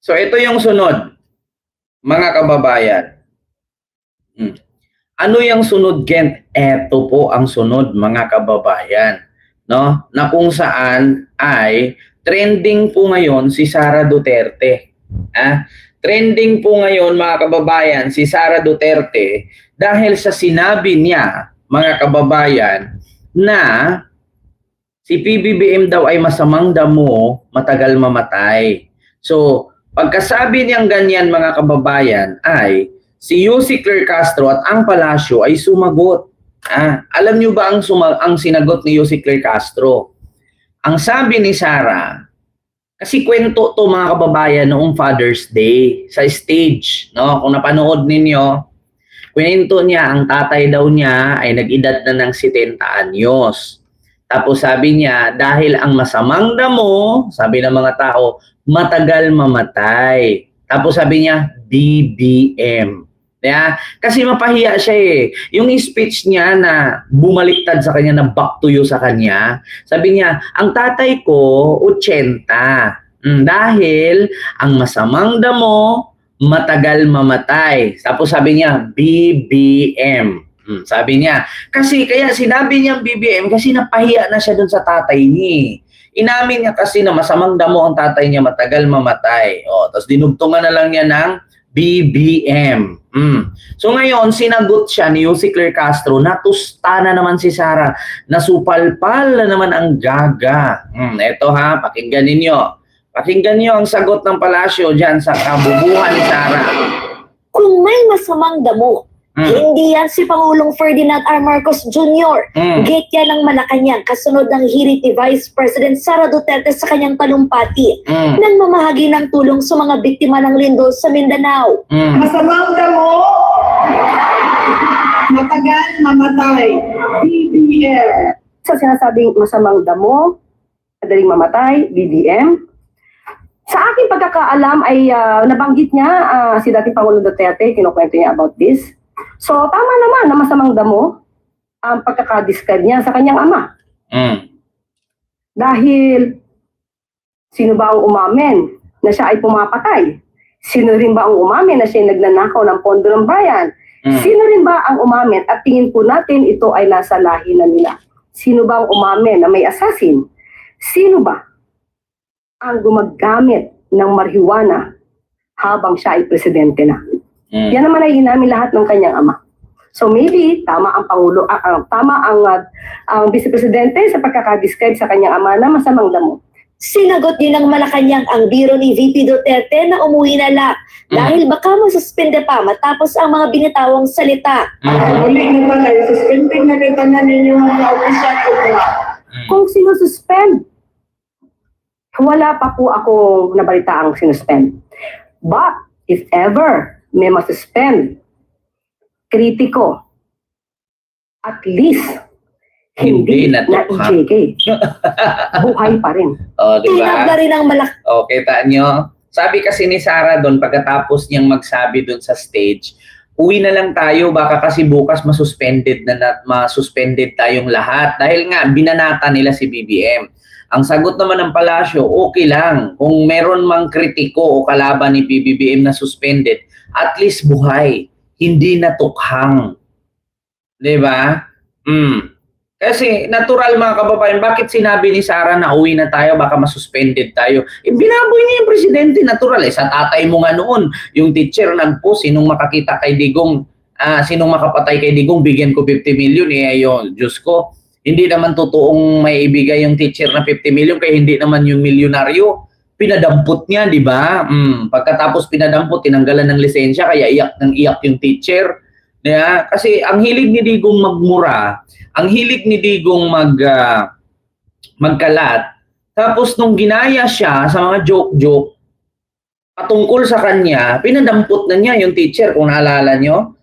So ito yung sunod, mga kababayan. Ano yung sunod, Kent? Ito po ang sunod, mga kababayan. No? Na kung saan ay trending po ngayon si Sara Duterte. Trending po ngayon, mga kababayan, si Sara Duterte dahil sa sinabi niya, mga kababayan, na si PBBM daw ay masamang damo, matagal mamatay. So, pagkasabi niyang ganyan, mga kababayan, ay si Yussi Claire Castro at ang palasyo ay sumagot. Alam niyo ba ang sinagot ni Yussi Claire Castro? Ang sabi ni Sara, kasi kwento to, mga kababayan, noong Father's Day sa stage, no? Kung napanood ninyo, kwento niya ang tatay daw niya ay nag-edad na ng 70 anyos. Tapos sabi niya, dahil ang masamang damo, sabi ng mga tao, matagal mamatay. Tapos sabi niya, BBM. Yeah? Kasi mapahiya siya eh. Yung speech niya na bumaliktad sa kanya, na back to you sa kanya, sabi niya, ang tatay ko, 80. Dahil ang masamang damo, matagal mamatay. Tapos sabi niya, BBM. Sabi niya, kasi kaya sinabi niya BBM kasi napahiya na siya dun sa tatay niya. Inamin niya kasi na masamang damo ang tatay niya, matagal mamatay. Tapos dinugtungan na lang niya ng BBM. So ngayon, sinagot siya ni Yussi Claire Castro, natusta na naman si Sara, nasupalpal na naman ang gaga. Eto ha, pakinggan ninyo. Pakinggan niyo ang sagot ng palasyo dyan sa kabubuhan ni Sara. Kung may masamang damo, hindi yan si Pangulong Ferdinand R. Marcos Jr. Gate yan ng Malacanang, kasunod ng hirit ni Vice President Sara Duterte sa kanyang talumpati nang mamahagi ng tulong sa mga biktima ng lindol sa Mindanao. Masamang damo, matagal mamatay. BBM. Sa sinasabing masamang damo, madaling mamatay, BBM. Sa aking pagkakaalam ay nabanggit niya si dating Pangulong Duterte, kinukwento niya about this. So tama naman na masamang damo ang pagkakadescribe niya sa kanyang ama. Dahil sino ba ang umamin na siya ay pumapatay? Sino rin ba ang umamin na siya ay nagnanakaw ng pondo ng bayan? Sino rin ba ang umamin? At tingin po natin ito ay nasa lahi na nila. Sino ba ang umamin na may assassin? Sino ba ang gumagamit ng marijuana habang siya ay presidente na? Yan naman ay inamin lahat ng kanyang ama. So maybe tama ang pangulo, tama ang vice presidente sa pagkakadescribe sa kanyang ama na masamang damo. Sinagot din ng Malacanang ang biro ni VP Duterte na umuwi na la dahil baka masuspende pa matapos ang mga binitawang salita. Muli na pala, suspending na kita na ninyo mga opisyal ko na. Kung sinususpend, wala pa po akong nabalita ang sinuspend. But if ever may masuspend, kritiko, at least hindi na JK. Buhay pa rin. Diba? Tinag na rin ang Kita nyo? Sabi kasi ni Sara doon, pagkatapos niyang magsabi doon sa stage, uwi na lang tayo, baka kasi bukas masuspended tayong lahat. Dahil nga, binanata nila si BBM. Ang sagot naman ng palasyo, okay lang. Kung meron mang kritiko o kalaban ni BBM na suspended, at least buhay. Hindi natukhang. Diba? Kasi natural, mga kababayan, bakit sinabi ni Sara na uwi na tayo, baka masuspended tayo? Binaboy niya yung presidente, natural. Sa tatay mo nga noon, yung teacher nagpost, sinong makakita kay Digong, sinong makapatay kay Digong, bigyan ko 50 million. Ayun, Diyos ko. Hindi naman totoong may ibigay yung teacher na 50 million, kaya hindi naman yung milyonaryo. Pinadampot niya, di ba? Pagkatapos pinadampot, tinanggalan ng lisensya, kaya iyak ng iyak yung teacher. Yeah? Kasi ang hilig ni Digong magmura, ang hilig ni Digong magkalat, tapos nung ginaya siya sa mga joke-joke, patungkol sa kanya, pinadampot na niya yung teacher, kung naalala nyo.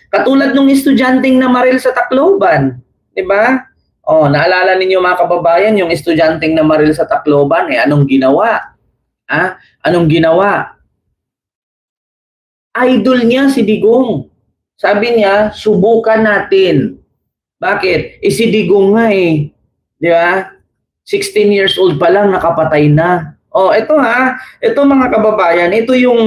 Katulad nung estudyanteng na Maril sa Tacloban, di ba? Naalala ninyo, mga kababayan, yung estudyanteng na Maril sa Tacloban, anong ginawa? Anong ginawa? Idol niya si Digong. Sabi niya, subukan natin. Bakit? Si Digong nga Di ba? 16 years old pa lang, nakapatay na. Oh, ito ha. Ito mga kababayan, ito yung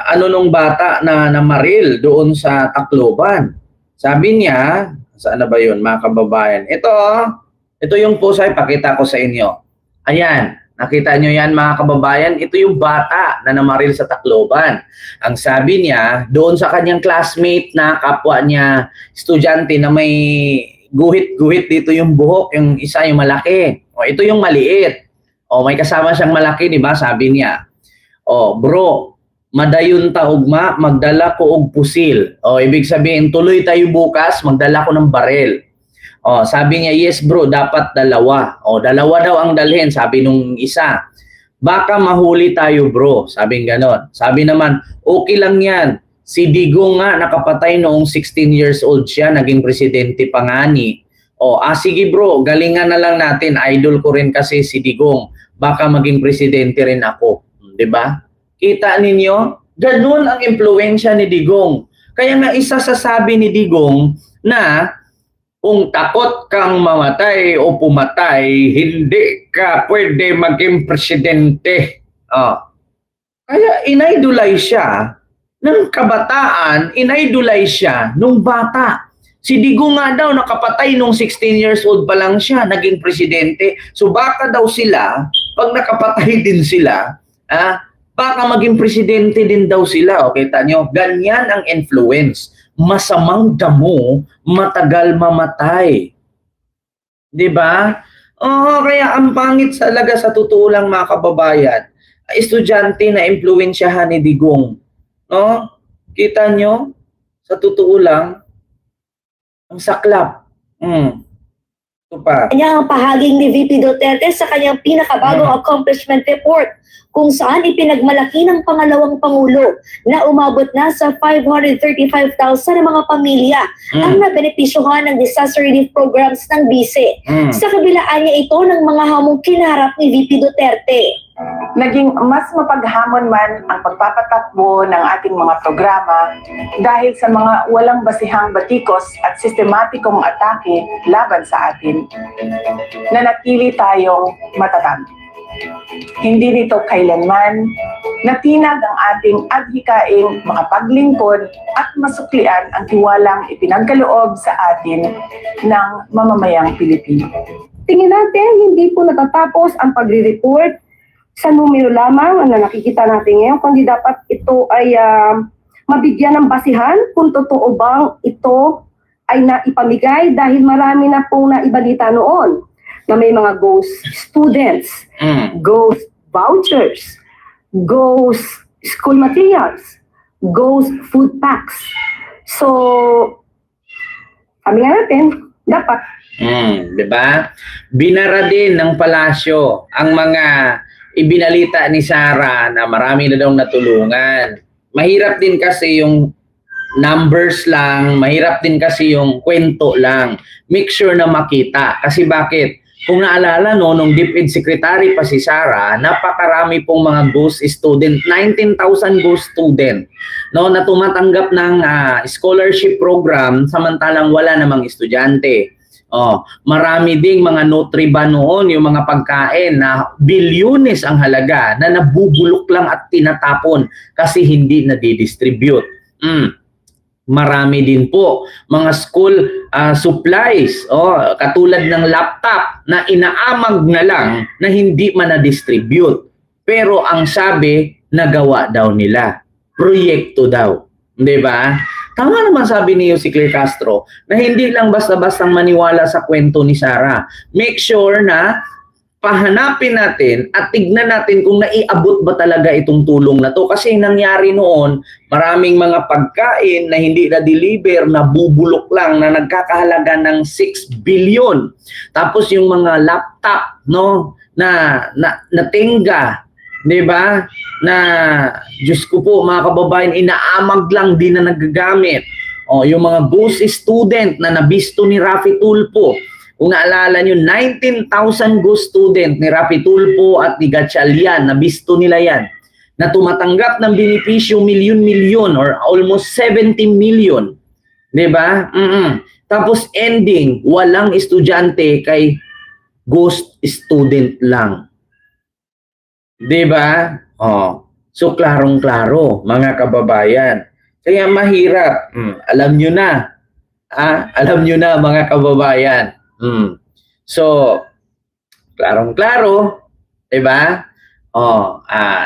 ano nung bata na namaril doon sa Tacloban. Sabi niya, saan na ba yun mga kababayan? Ito yung post ay pakita ko sa inyo. Ayan, nakita nyo yan mga kababayan? Ito yung bata na namaril sa Tacloban. Ang sabi niya, doon sa kanyang classmate na kapwa niya, estudyante na may guhit-guhit dito yung buhok, yung isa yung malaki. O, ito yung maliit. O, may kasama siyang malaki, di ba? Sabi niya. O, bro, madayon ta ugma, magdala ko og pusil. O, ibig sabihin, tuloy tayo bukas, magdala ko ng barel. O, sabi niya, yes bro, dapat dalawa. O, dalawa daw ang dalhin, sabi nung isa. Baka mahuli tayo bro, sabing ganon. Sabi naman, okay lang yan. Si Digong nga, nakapatay noong 16 years old siya, naging presidente pa nga ni. O, sige bro, galingan na lang natin. Idol ko rin kasi si Digong. Baka maging presidente rin ako. Diba? Kita ninyo? Ganun ang impluensya ni Digong. Kaya nga isa sa sabi ni Digong na kung takot kang mamatay o pumatay, hindi ka pwede maging presidente. Kaya inidolize siya ng kabataan, inidolize siya nung bata. Si Digong nga daw nakapatay nung 16 years old pa lang siya, naging presidente. So baka daw sila, pag nakapatay din sila, baka maging presidente din daw sila. O, kita nyo, ganyan ang influence. Masamang damo, matagal mamatay. 'Di ba? Kaya ang pangit talaga sa totoo lang mga kababayan, estudyante na impluwensyahan ni Digong. No? Kita nyo? Sa totoo lang, ang saklap. Ito pa. Kanyang pahaging ni VP Duterte sa kanyang pinakabagong accomplishment report kung saan ipinagmalaki ng pangalawang Pangulo na umabot na sa 535,000 na mga pamilya ang nabenepisyuhan ng disaster relief programs ng BICE. Sa kabilaan niya ito ng mga hamong kinarap ni VP Duterte. Naging mas mapaghamon man ang pagpapatakbo ng ating mga programa dahil sa mga walang basihang batikos at sistematikong atake laban sa atin, nanatili tayong matatag. Hindi nito kailanman natinag ang ating adhikaing makapaglingkod at masuklian ang tiwalang ipinagkaloob sa atin ng mamamayang Pilipino. Tingin natin, hindi po natatapos ang pagre-report sa numero lamang na nakikita natin ngayon, kundi dapat ito ay mabigyan ng basihan kung totoo bang ito ay naipamigay dahil marami na pong naibalita noon na may mga ghost students, ghost vouchers, ghost school materials, ghost food packs. So, sabi nga natin, dapat. Diba? Binara din ng palasyo ang mga ibinalita ni Sara na marami na daw natulungan. Mahirap din kasi yung numbers lang, mahirap din kasi yung kwento lang. Make sure na makita. Kasi bakit? Kung naalala nung DepEd Secretary pa si Sara, napakarami pong mga ghost student, 19,000 ghost student, na tumatanggap ng scholarship program samantalang wala namang estudyante. Marami ding mga Nutriban noon, yung mga pagkain na bilyones ang halaga na nabubulok lang at tinatapon kasi hindi na-distribute. Marami din po mga school supplies, katulad ng laptop na inaamag na lang na hindi man na-distribute. Pero ang sabi, nagawa daw nila. Proyekto daw. Di ba? Tama naman sabi ni Jose Claire Castro na hindi lang basta-bastang maniwala sa kwento ni Sara. Make sure na pahanapin natin at tignan natin kung naiabot ba talaga itong tulong na to. Kasi nangyari noon, maraming mga pagkain na hindi na-deliver, na bubulok lang, na nagkakahalaga ng 6 billion. Tapos yung mga laptop, na tenga, di ba? Na, Diyos ko po, mga kababayan, inaamag lang din na nagagamit. Yung mga ghost student na nabisto ni Raffy Tulfo. Kung naalala nyo, 19,000 ghost student ni Raffy Tulfo at ni Gatchalian, nabisto nila yan, na tumatanggap ng benepisyo milyon-milyon or almost 70 million. Diba? Tapos ending, walang estudyante kay ghost student lang. 'Di ba? Oh. So klarong-klaro, mga kababayan. Kaya mahirap. Alam nyo na. Alam nyo na, mga kababayan. So, klarong-klaro, 'di ba?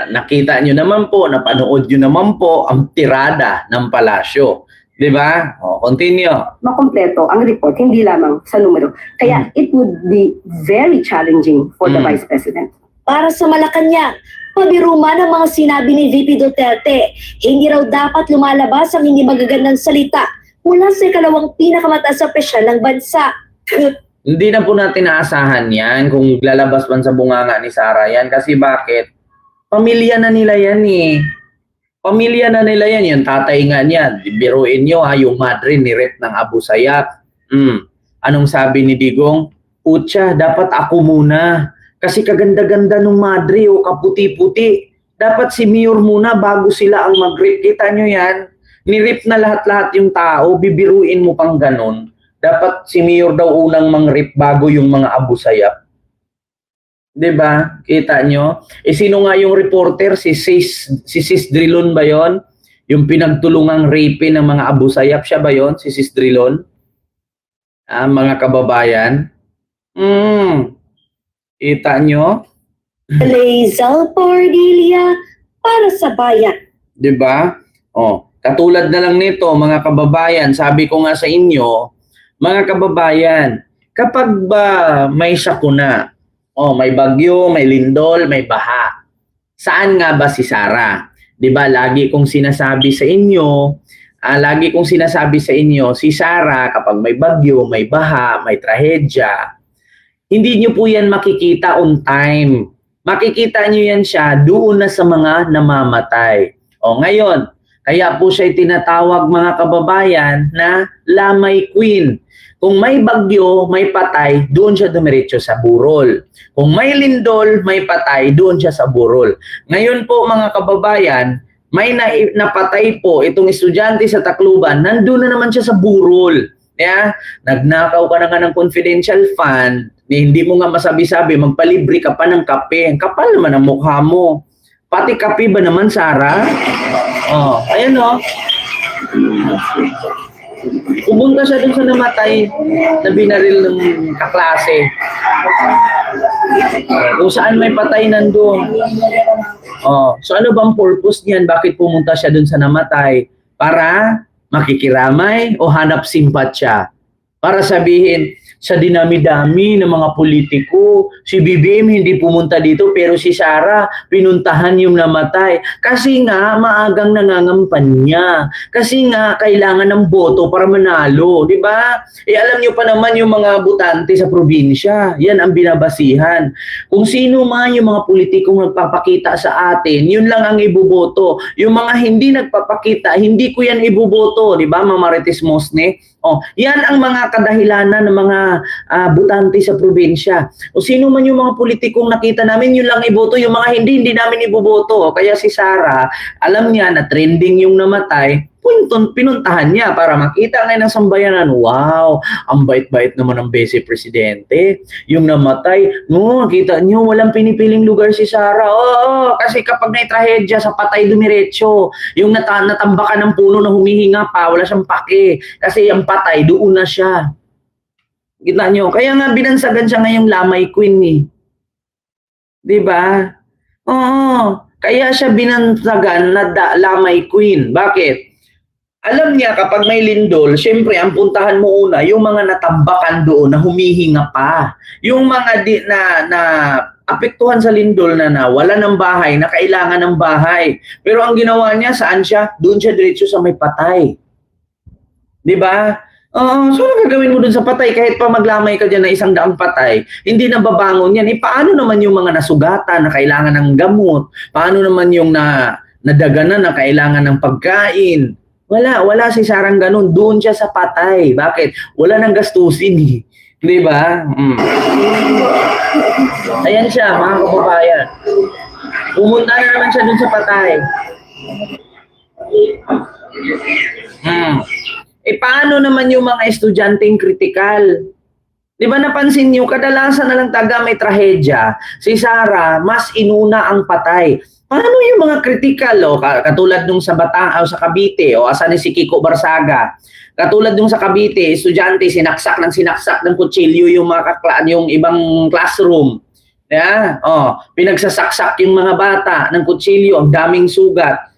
Nakita nyo naman po, napanood nyo naman po ang tirada ng palasyo. 'Di ba? Continue. Makompleto ang report, hindi lamang sa numero. Kaya it would be very challenging for the Vice President. Para sa Malacanang, pabiro man ang mga sinabi ni VP Duterte, hindi raw dapat lumalabas ang hindi magagandang salita mula sa ikalawang pinakamataas na opisyal ng bansa. Hindi na po natin naasahan yan kung lalabas man sa bunganga ni Sara yan. Kasi bakit? Pamilya na nila yan eh. Pamilya na nila yan. Yung tatay nga niya. Biruin nyo yung madre ni Rep ng Abu Sayyaf. Anong sabi ni Digong? Putya, dapat ako muna. Kasi kaganda-ganda nung madre o kaputi-puti. Dapat si Mayor muna bago sila ang mag-rip. Kita nyo yan? Ni-rip na lahat-lahat yung tao. Bibiruin mo pang ganon. Dapat si Mayor daw unang mang-rip bago yung mga Abu Sayyaf. 'Di ba? Kita nyo? Sino nga yung reporter? Si Sis Drilon ba yon? Yung pinagtulungang rape ng mga Abu Sayyaf, siya ba yon? Si Sis Drilon? Mga kababayan? Kita nyo? Lazel Pordilia para sa bayan. 'Di ba? Katulad na lang nito, mga kababayan, sabi ko nga sa inyo, mga kababayan, kapag ba may sakuna, may bagyo, may lindol, may baha, saan nga ba si Sara? 'Di ba? Lagi kong sinasabi sa inyo, si Sara kapag may bagyo, may baha, may trahedya, hindi niyo po yan makikita on time. Makikita niyo yan siya doon na sa mga namamatay. Ngayon, kaya po siya tinatawag, mga kababayan, na Lamay Queen. Kung may bagyo, may patay, doon siya dumiretso sa burol. Kung may lindol, may patay, doon siya sa burol. Ngayon po, mga kababayan, may napatay po itong estudyante sa Tacloban, nandun na naman siya sa burol. Yeah? Nagnakaw ka na nga ng confidential fund, hindi mo nga masabi-sabi, magpalibre ka pa ng kape. Ang kapal naman ang mukha mo. Pati kape ba naman, Sara? Ayan Pumunta siya dun sa namatay na binaril ng kaklase. Kung saan may patay nandun. So ano bang purpose niyan? Bakit pumunta siya dun sa namatay? Para makikiramay o hanap simpatya? Para sabihin, sa dinami-dami ng mga politiko, si BBM hindi pumunta dito pero si Sara pinuntahan yung namatay. Kasi nga maagang nangangampanya. Kasi nga kailangan ng boto para manalo, di ba? Alam niyo pa naman yung mga butante sa probinsya, yan ang binabasihan. Kung sino man yung mga politikong nagpapakita sa atin, yun lang ang iboboto. Yung mga hindi nagpapakita, hindi ko yan iboboto, di ba? Mamarites Mosne. Yan ang mga kadahilanan ng mga butante sa probinsya. O sino man yung mga politikong nakita namin, yun lang iboto. Yung mga hindi namin iboboto. Kaya si Sara, alam niya na trending yung namatay, pinuntahan niya para makita ngayon ng sambayanan. Wow, ang bait-bait naman ng Vice Presidente. Yung namatay, kita niyo, walang pinipiling lugar si Sara. Kasi kapag may trahedya sa patay dumiretso, yung natambakan ng puno na humihinga pa, wala siyang pake. Kasi yung patay, doon na siya. Kita niyo, kaya nga binansagan siya ngayong Lamay Queen eh. 'Di ba? Kaya siya binansagan na Lamay Queen. Bakit? Alam niya kapag may lindol, syempre ang puntahan mo una yung mga natambakan doon na humihinga pa. Yung mga na apektuhan sa lindol na wala ng bahay, na kailangan ng bahay. Pero ang ginawa niya, saan siya? Doon siya diretso sa may patay. 'Di ba? So ano gagawin mo dun sa patay? Kahit pa maglamay ka dyan na 100 patay, hindi na babangon yan. Paano naman yung mga nasugatan na kailangan ng gamot? Paano naman yung nadaganan na kailangan ng pagkain? Wala si Sarang ganun. Doon siya sa patay. Bakit? Wala nang gastusin eh. Di ba? Ayan siya, mga kababayan. Pumunta na naman siya dun sa patay. Paano naman yung mga estudyanteng kritikal? Di ba napansin niyo, kadalasan na lang taga may trahedya, si Sara, mas inuna ang patay. Paano yung mga critical, katulad nung sa Bataan o sa Cavite, o asan ni si Kiko Barsaga, katulad nung sa Cavite, estudyante, sinaksak ng kutsilyo yung mga yung ibang classroom. Yeah? Pinagsasaksak yung mga bata ng kutsilyo, ang daming sugat.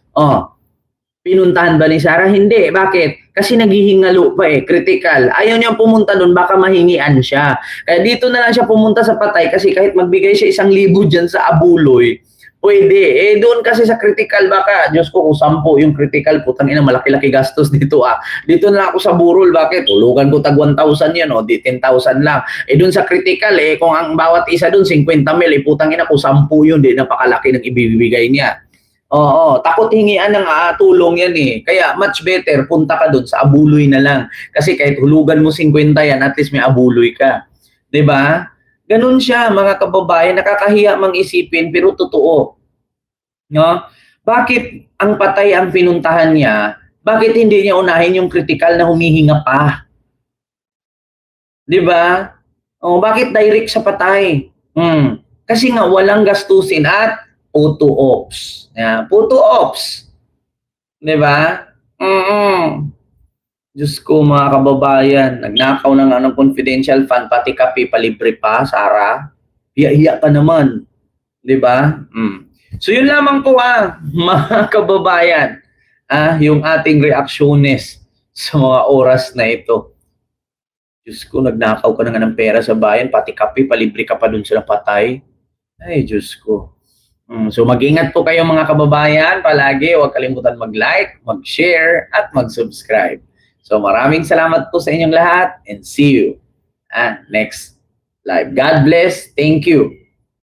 Pinuntahan ba ni Sara? Hindi. Bakit? Kasi naghihingalo pa critical. Ayaw niyang pumunta doon, baka mahingian siya. Kaya dito na lang siya pumunta sa patay kasi kahit magbigay siya 1,000 dyan sa Abuloy, pwede. Doon kasi sa critical baka, Diyos ko, kung 10 yung critical, putang ina, malaki-laki gastos dito Dito na lang ako sa burol, bakit? Tulugan ko tag 1,000 yan, di 10,000 lang. Doon sa critical, kung ang bawat isa doon, 50 mil, putang ina, kung 10 yun, napakalaki ng ibibigay niya. Takot hingian ng tulong yan Kaya much better, punta ka doon sa Abuloy na lang. Kasi kahit hulugan mo 50 yan, at least may Abuloy ka. 'Di ba? Ganun siya, mga kababayan, nakakahiya mang isipin pero totoo. No? Bakit ang patay ang pinuntahan niya? Bakit hindi niya unahin yung critical na humihinga pa? 'Di ba? Bakit direct sa patay? Kasi nga walang gastusin at photo ops. Photo ops. 'Di ba? Diyos ko, mga kababayan, nagnakaw na nga ng confidential fund, pati kape palibre pa, Sara. Hiya-hiya ka naman. 'Di ba? So yun lamang po mga kababayan, yung ating reaksyones sa mga oras na ito. Diyos ko, nagnakaw ka na nga ng pera sa bayan, pati kape palibre ka pa dun sa patay. Ay, Diyos ko. So mag-ingat po kayo mga kababayan. Palagi huwag kalimutan mag-like, mag-share, at mag-subscribe. So maraming salamat po sa inyong lahat and see you next live. God bless. Thank you.